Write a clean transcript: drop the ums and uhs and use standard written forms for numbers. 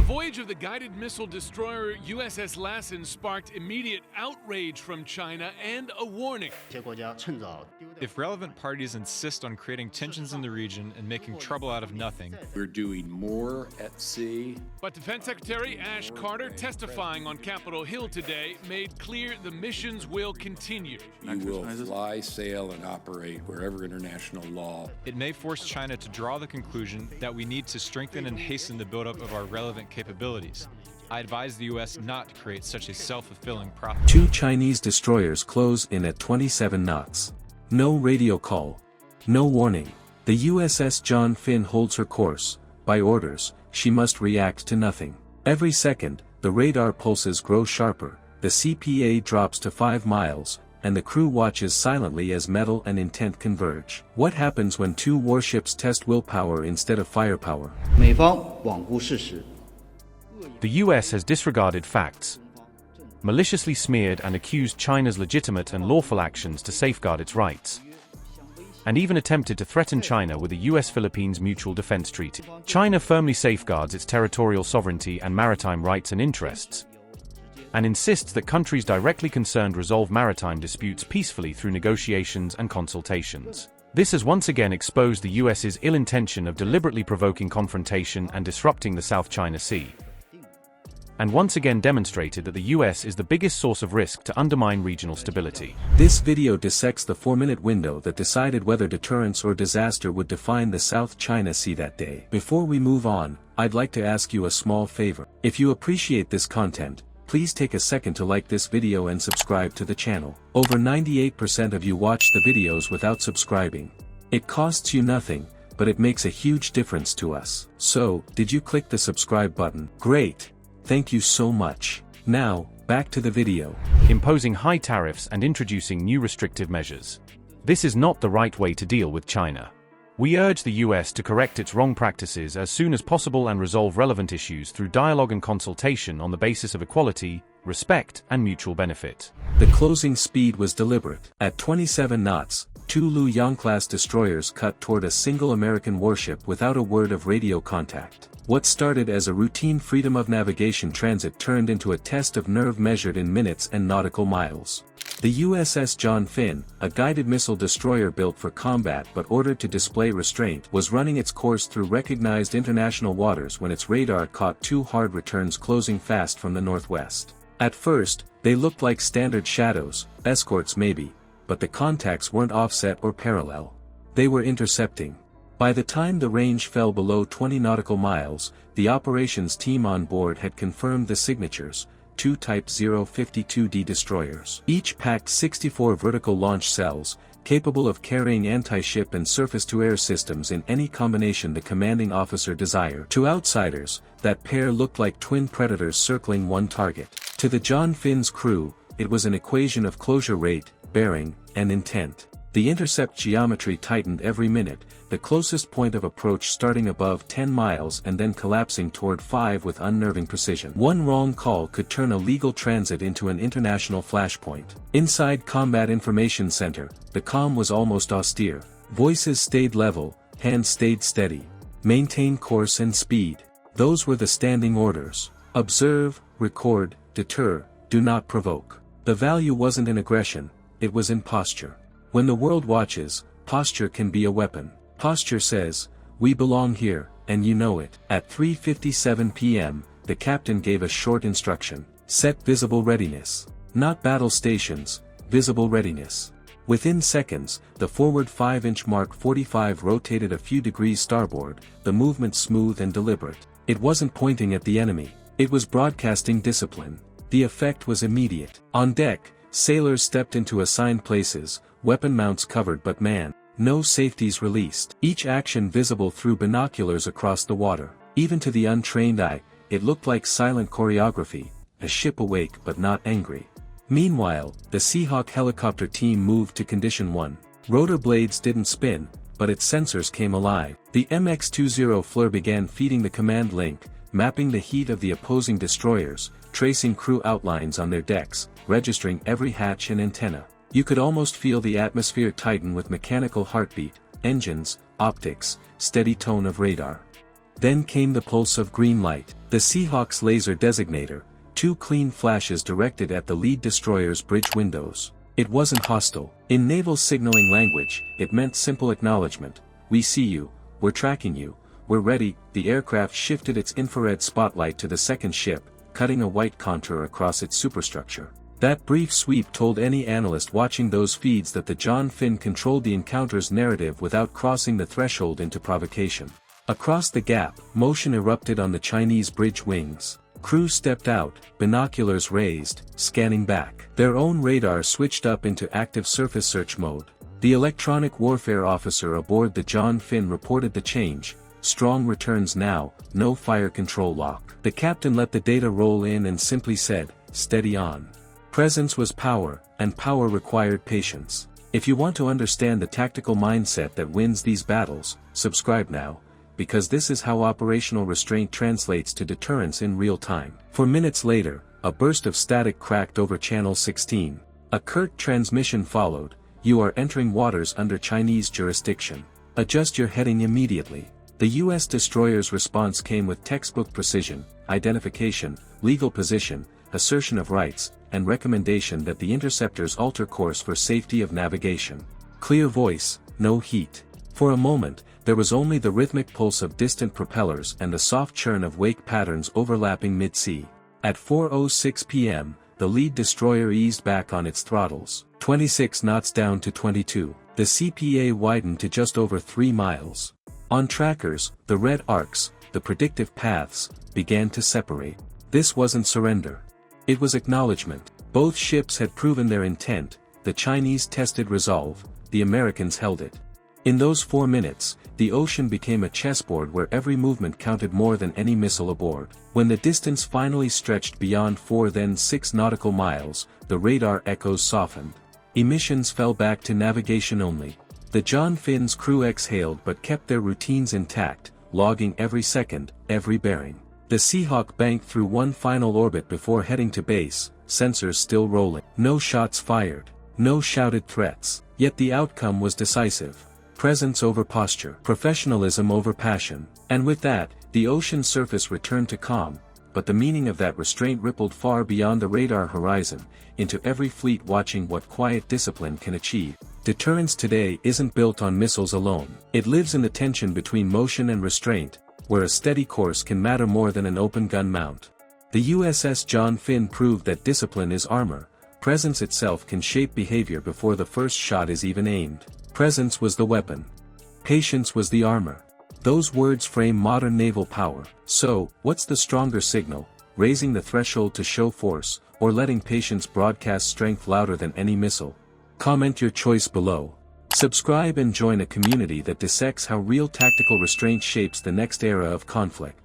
voyage of the guided missile destroyer USS Lassen sparked immediate outrage from China and a warning. If relevant parties insist on creating tensions in the region and making trouble out of nothing, we're doing more at sea. But Defense Secretary Ash Carter, testifying on Capitol Hill today, made clear the missions will continue. You will fly, sail, and operate wherever international law. It may force China to draw the conclusion that we need to strengthen and hasten the buildup of our relevant capabilities. I advise the U.S. not to create such a self-fulfilling prophecy. 2 Chinese destroyers close in at 27 knots. No radio call. No warning. The USS John Finn holds her course. By orders, she must react to nothing. Every second, the radar pulses grow sharper, the CPA drops to 5 miles, and the crew watches silently as metal and intent converge. What happens when 2 warships test willpower instead of firepower? 美方罔顧事實。 The US has disregarded facts, maliciously smeared and accused China's legitimate and lawful actions to safeguard its rights, and even attempted to threaten China with a US-Philippines Mutual Defense Treaty. China firmly safeguards its territorial sovereignty and maritime rights and interests, and insists that countries directly concerned resolve maritime disputes peacefully through negotiations and consultations. This has once again exposed the US's ill intention of deliberately provoking confrontation and disrupting the South China Sea, and once again demonstrated that the US is the biggest source of risk to undermine regional stability. This video dissects the 4-minute window that decided whether deterrence or disaster would define the South China Sea that day. Before we move on, I'd like to ask you a small favor. If you appreciate this content, please take a second to like this video and subscribe to the channel. Over 98% of you watch the videos without subscribing. It costs you nothing, but it makes a huge difference to us. So, did you click the subscribe button? Great! Thank you so much. Now, back to the video. Imposing high tariffs and introducing new restrictive measures. This is not the right way to deal with China. We urge the US to correct its wrong practices as soon as possible and resolve relevant issues through dialogue and consultation on the basis of equality, respect, and mutual benefit. The closing speed was deliberate. At 27 knots, 2 Luoyang-class destroyers cut toward a single American warship without a word of radio contact. What started as a routine freedom of navigation transit turned into a test of nerve measured in minutes and nautical miles. The USS John Finn, a guided missile destroyer built for combat but ordered to display restraint, was running its course through recognized international waters when its radar caught 2 hard returns closing fast from the northwest. At first, they looked like standard shadows, escorts maybe, but the contacts weren't offset or parallel. They were intercepting. By the time the range fell below 20 nautical miles, the operations team on board had confirmed the signatures, 2 Type 052D destroyers. Each packed 64 vertical launch cells, capable of carrying anti-ship and surface-to-air systems in any combination the commanding officer desired. To outsiders, that pair looked like twin predators circling one target. To the John Finn's crew, it was an equation of closure rate, bearing, and intent. The intercept geometry tightened every minute, the closest point of approach starting above 10 miles and then collapsing toward 5 with unnerving precision. One wrong call could turn a legal transit into an international flashpoint. Inside Combat Information Center, the comm was almost austere. Voices stayed level, hands stayed steady. Maintain course and speed. Those were the standing orders. Observe, record, deter, do not provoke. The value wasn't in aggression, it was in posture. When the world watches, posture can be a weapon. Posture says, we belong here, and you know it. At 3:57 p.m., the captain gave a short instruction. Set visible readiness. Not battle stations, visible readiness. Within seconds, the forward 5-inch Mark 45 rotated a few degrees starboard, the movement smooth and deliberate. It wasn't pointing at the enemy, it was broadcasting discipline. The effect was immediate. On deck, sailors stepped into assigned places, weapon mounts covered but man. No safeties released. Each action visible through binoculars across the water. Even to the untrained eye, it looked like silent choreography, a ship awake but not angry. Meanwhile, the Seahawk helicopter team moved to Condition 1. Rotor blades didn't spin, but its sensors came alive. The MX-20 Fleur began feeding the command link, mapping the heat of the opposing destroyers, tracing crew outlines on their decks, registering every hatch and antenna. You could almost feel the atmosphere tighten with mechanical heartbeat, engines, optics, steady tone of radar. Then came the pulse of green light, the Seahawk's laser designator, 2 clean flashes directed at the lead destroyer's bridge windows. It wasn't hostile. In naval signaling language, it meant simple acknowledgement. We see you, we're tracking you, we're ready. The aircraft shifted its infrared spotlight to the second ship, cutting a white contour across its superstructure. That brief sweep told any analyst watching those feeds that the John Finn controlled the encounter's narrative without crossing the threshold into provocation. Across the gap, motion erupted on the Chinese bridge wings. Crews stepped out, binoculars raised, scanning back. Their own radar switched up into active surface search mode. The electronic warfare officer aboard the John Finn reported the change. Strong returns now, no fire control lock. The captain let the data roll in and simply said, steady on. Presence was power, and power required patience. If you want to understand the tactical mindset that wins these battles, subscribe now, because this is how operational restraint translates to deterrence in real time. 4 minutes later, a burst of static cracked over Channel 16. A curt transmission followed, you are entering waters under Chinese jurisdiction. Adjust your heading immediately. The U.S. destroyer's response came with textbook precision, identification, legal position, assertion of rights, and recommendation that the interceptors alter course for safety of navigation. Clear voice, no heat. For a moment, there was only the rhythmic pulse of distant propellers and the soft churn of wake patterns overlapping mid-sea. At 4:06 p.m., the lead destroyer eased back on its throttles, 26 knots down to 22. The CPA widened to just over 3 miles. On trackers, the red arcs, the predictive paths, began to separate. This wasn't surrender. It was acknowledgement. Both ships had proven their intent, the Chinese tested resolve, the Americans held it. In those 4 minutes, the ocean became a chessboard where every movement counted more than any missile aboard. When the distance finally stretched beyond 4 then 6 nautical miles, the radar echoes softened. Emissions fell back to navigation only. The John Finn's crew exhaled but kept their routines intact, logging every second, every bearing. The Seahawk banked through one final orbit before heading to base, sensors still rolling. No shots fired. No shouted threats. Yet the outcome was decisive. Presence over posture. Professionalism over passion. And with that, the ocean surface returned to calm, but the meaning of that restraint rippled far beyond the radar horizon, into every fleet watching what quiet discipline can achieve. Deterrence today isn't built on missiles alone. It lives in the tension between motion and restraint, where a steady course can matter more than an open gun mount. The USS John Finn proved that discipline is armor. Presence itself can shape behavior before the first shot is even aimed. Presence was the weapon. Patience was the armor. Those words frame modern naval power. So, what's the stronger signal, raising the threshold to show force, or letting patience broadcast strength louder than any missile? Comment your choice below. Subscribe and join a community that dissects how real tactical restraint shapes the next era of conflict.